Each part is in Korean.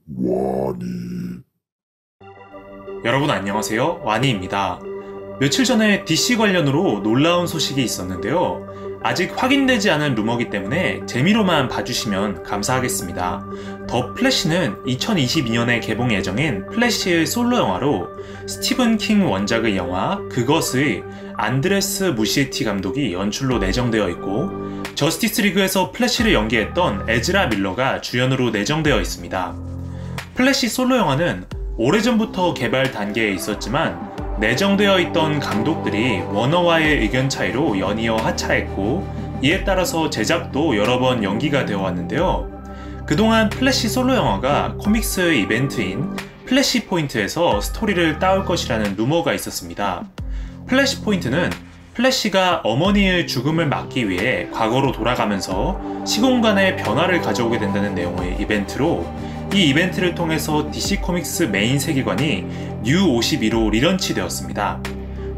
와니. 여러분 안녕하세요. 와니입니다. 며칠 전에 DC 관련으로 놀라운 소식이 있었는데요. 아직 확인되지 않은 루머이기 때문에 재미로만 봐주시면 감사하겠습니다. 더 플래시는 2022년에 개봉 예정인 플래시의 솔로 영화로 스티븐 킹 원작의 영화 그것의 안드레스 무시에티 감독이 연출로 내정되어 있고, 저스티스 리그에서 플래시를 연기했던 에즈라 밀러가 주연으로 내정되어 있습니다. 플래시 솔로 영화는 오래전부터 개발 단계에 있었지만 내정되어 있던 감독들이 워너와의 의견 차이로 연이어 하차했고, 이에 따라서 제작도 여러 번 연기가 되어 왔는데요. 그동안 플래시 솔로 영화가 코믹스의 이벤트인 플래시 포인트에서 스토리를 따올 것이라는 루머가 있었습니다. 플래시 포인트는 플래시가 어머니의 죽음을 막기 위해 과거로 돌아가면서 시공간의 변화를 가져오게 된다는 내용의 이벤트로, 이 이벤트를 통해서 DC 코믹스 메인 세계관이 뉴 52로 리런치 되었습니다.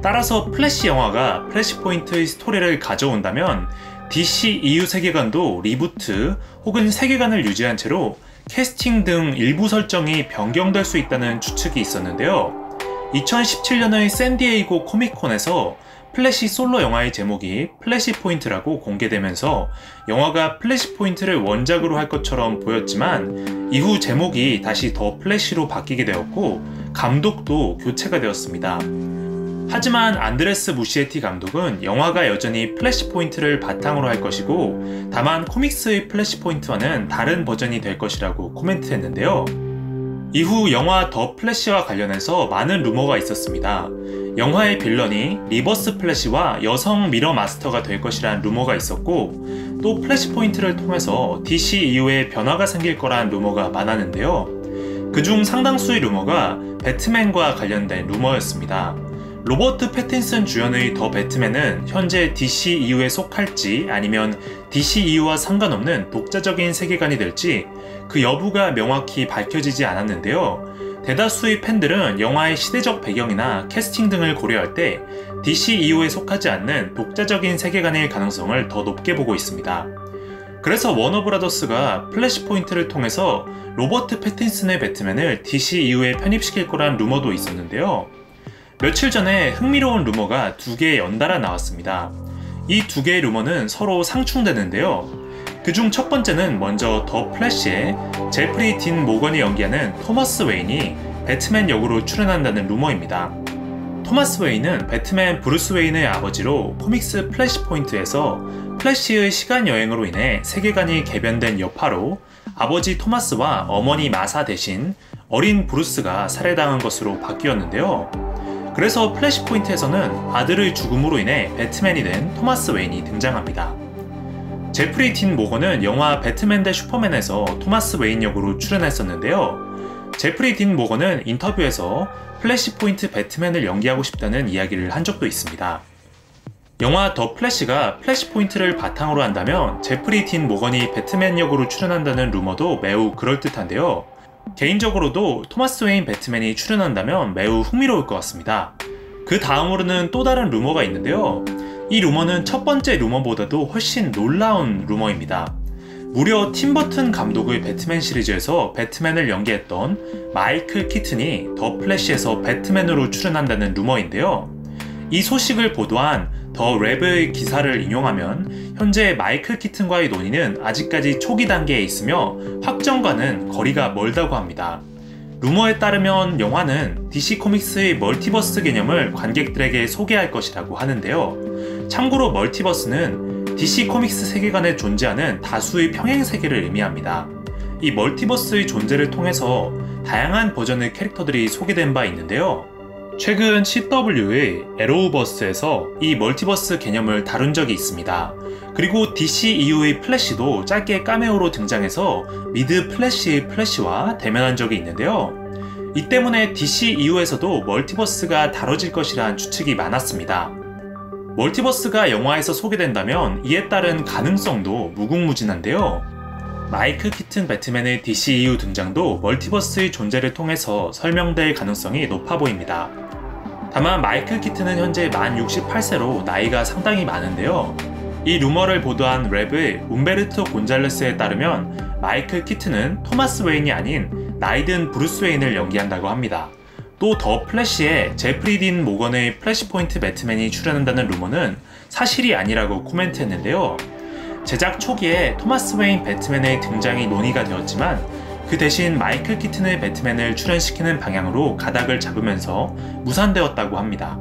따라서 플래시 영화가 플래시 포인트의 스토리를 가져온다면 DC EU 세계관도 리부트 혹은 세계관을 유지한 채로 캐스팅 등 일부 설정이 변경될 수 있다는 추측이 있었는데요. 2017년의 샌디에이고 코믹콘에서 플래시 솔로 영화의 제목이 플래시 포인트라고 공개되면서 영화가 플래시 포인트를 원작으로 할 것처럼 보였지만, 이후 제목이 다시 더 플래시로 바뀌게 되었고 감독도 교체가 되었습니다. 하지만 안드레스 무시에티 감독은 영화가 여전히 플래시 포인트를 바탕으로 할 것이고, 다만 코믹스의 플래시 포인트와는 다른 버전이 될 것이라고 코멘트했는데요. 이후 영화 더 플래시와 관련해서 많은 루머가 있었습니다. 영화의 빌런이 리버스 플래시와 여성 미러 마스터가 될 것이란 루머가 있었고, 또 플래시 포인트를 통해서 DC 이후에 변화가 생길 거란 루머가 많았는데요. 그중 상당수의 루머가 배트맨과 관련된 루머였습니다. 로버트 패틴슨 주연의 더 배트맨은 현재 DC EU에 속할지 아니면 DC EU와 상관없는 독자적인 세계관이 될지 그 여부가 명확히 밝혀지지 않았는데요. 대다수의 팬들은 영화의 시대적 배경이나 캐스팅 등을 고려할 때 DC EU에 속하지 않는 독자적인 세계관일 가능성을 더 높게 보고 있습니다. 그래서 워너브라더스가 플래시 포인트를 통해서 로버트 패틴슨의 배트맨을 DC EU에 편입시킬 거란 루머도 있었는데요. 며칠 전에 흥미로운 루머가 두 개 연달아 나왔습니다. 이 두 개의 루머는 서로 상충되는데요. 그중 첫 번째는 먼저 더 플래시에 제프리 딘 모건이 연기하는 토마스 웨인이 배트맨 역으로 출연한다는 루머입니다. 토마스 웨인은 배트맨 브루스 웨인의 아버지로 코믹스 플래시 포인트에서 플래시의 시간 여행으로 인해 세계관이 개변된 여파로 아버지 토마스와 어머니 마사 대신 어린 브루스가 살해당한 것으로 바뀌었는데요. 그래서 플래시 포인트에서는 아들의 죽음으로 인해 배트맨이 된 토마스 웨인이 등장합니다. 제프리 딘 모건은 영화 배트맨 대 슈퍼맨에서 토마스 웨인 역으로 출연했었는데요. 제프리 딘 모건은 인터뷰에서 플래시 포인트 배트맨을 연기하고 싶다는 이야기를 한 적도 있습니다. 영화 더 플래시가 플래시 포인트를 바탕으로 한다면 제프리 딘 모건이 배트맨 역으로 출연한다는 루머도 매우 그럴듯한데요. 개인적으로도 토마스 웨인 배트맨이 출연한다면 매우 흥미로울 것 같습니다. 그 다음으로는 또 다른 루머가 있는데요. 이 루머는 첫 번째 루머보다도 훨씬 놀라운 루머입니다. 무려 팀 버튼 감독의 배트맨 시리즈에서 배트맨을 연기했던 마이클 키튼이 더 플래시에서 배트맨으로 출연한다는 루머인데요. 이 소식을 보도한 더 랩의 기사를 인용하면 현재 마이클 키튼과의 논의는 아직까지 초기 단계에 있으며 확정과는 거리가 멀다고 합니다. 루머에 따르면 영화는 DC 코믹스의 멀티버스 개념을 관객들에게 소개할 것이라고 하는데요. 참고로 멀티버스는 DC 코믹스 세계관에 존재하는 다수의 평행 세계를 의미합니다. 이 멀티버스의 존재를 통해서 다양한 버전의 캐릭터들이 소개된 바 있는데요. 최근 CW의 에로우버스에서 이 멀티버스 개념을 다룬 적이 있습니다. 그리고 DC EU의 플래시도 짧게 카메오로 등장해서 미드 플래시의 플래시와 대면한 적이 있는데요. 이 때문에 DC EU에서도 멀티버스가 다뤄질 것이란 추측이 많았습니다. 멀티버스가 영화에서 소개된다면 이에 따른 가능성도 무궁무진한데요. 마이클 키튼 배트맨의 DC EU 등장도 멀티버스의 존재를 통해서 설명될 가능성이 높아 보입니다. 다만 마이클 키튼은 현재 만 68세로 나이가 상당히 많은데요. 이 루머를 보도한 랩의 움베르토 곤잘레스에 따르면 마이클 키튼은 토마스 웨인이 아닌 나이든 브루스 웨인을 연기한다고 합니다. 또 더 플래시에 제프리 딘 모건의 플래시포인트 배트맨이 출연한다는 루머는 사실이 아니라고 코멘트했는데요. 제작 초기에 토마스 웨인 배트맨의 등장이 논의가 되었지만 그 대신 마이클 키튼의 배트맨을 출연시키는 방향으로 가닥을 잡으면서 무산되었다고 합니다.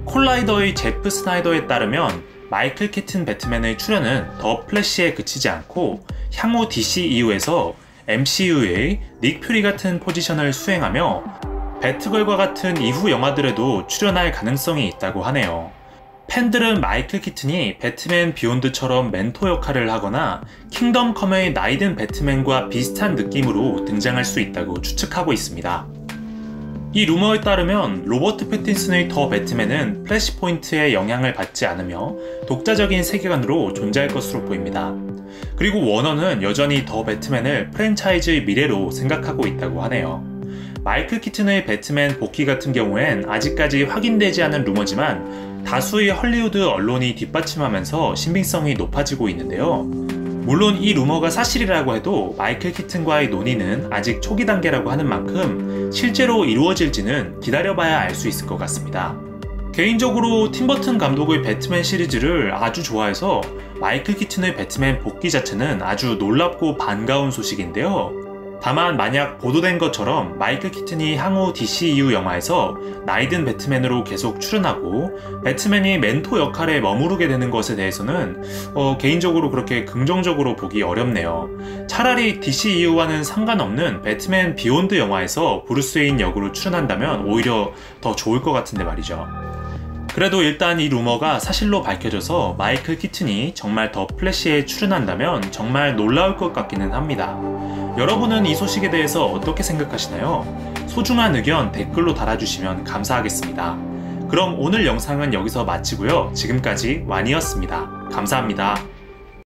콜라이더의 제프 스나이더에 따르면 마이클 키튼 배트맨의 출연은 더 플래시에 그치지 않고 향후 DCEU에서 MCU의 닉 퓨리 같은 포지션을 수행하며 배트걸과 같은 이후 영화들에도 출연할 가능성이 있다고 하네요. 팬들은 마이클 키튼이 배트맨 비욘드처럼 멘토 역할을 하거나 킹덤 컴의 나이든 배트맨과 비슷한 느낌으로 등장할 수 있다고 추측하고 있습니다. 이 루머에 따르면 로버트 패틴슨의 더 배트맨은 플래시포인트의 영향을 받지 않으며 독자적인 세계관으로 존재할 것으로 보입니다. 그리고 워너는 여전히 더 배트맨을 프랜차이즈의 미래로 생각하고 있다고 하네요. 마이클 키튼의 배트맨 복귀 같은 경우엔 아직까지 확인되지 않은 루머지만 다수의 헐리우드 언론이 뒷받침하면서 신빙성이 높아지고 있는데요. 물론 이 루머가 사실이라고 해도 마이클 키튼과의 논의는 아직 초기 단계라고 하는 만큼 실제로 이루어질지는 기다려봐야 알 수 있을 것 같습니다. 개인적으로 팀버튼 감독의 배트맨 시리즈를 아주 좋아해서 마이클 키튼의 배트맨 복귀 자체는 아주 놀랍고 반가운 소식인데요. 다만 만약 보도된 것처럼 마이클 키튼이 향후 DCEU 영화에서 나이든 배트맨으로 계속 출연하고 배트맨이 멘토 역할에 머무르게 되는 것에 대해서는 개인적으로 그렇게 긍정적으로 보기 어렵네요. 차라리 DCEU와는 상관없는 배트맨 비욘드 영화에서 브루스 웨인 역으로 출연한다면 오히려 더 좋을 것 같은데 말이죠. 그래도 일단 이 루머가 사실로 밝혀져서 마이클 키튼이 정말 더 플래시에 출연한다면 정말 놀라울 것 같기는 합니다. 여러분은 이 소식에 대해서 어떻게 생각하시나요? 소중한 의견 댓글로 달아주시면 감사하겠습니다. 그럼 오늘 영상은 여기서 마치고요. 지금까지 완이었습니다. 감사합니다.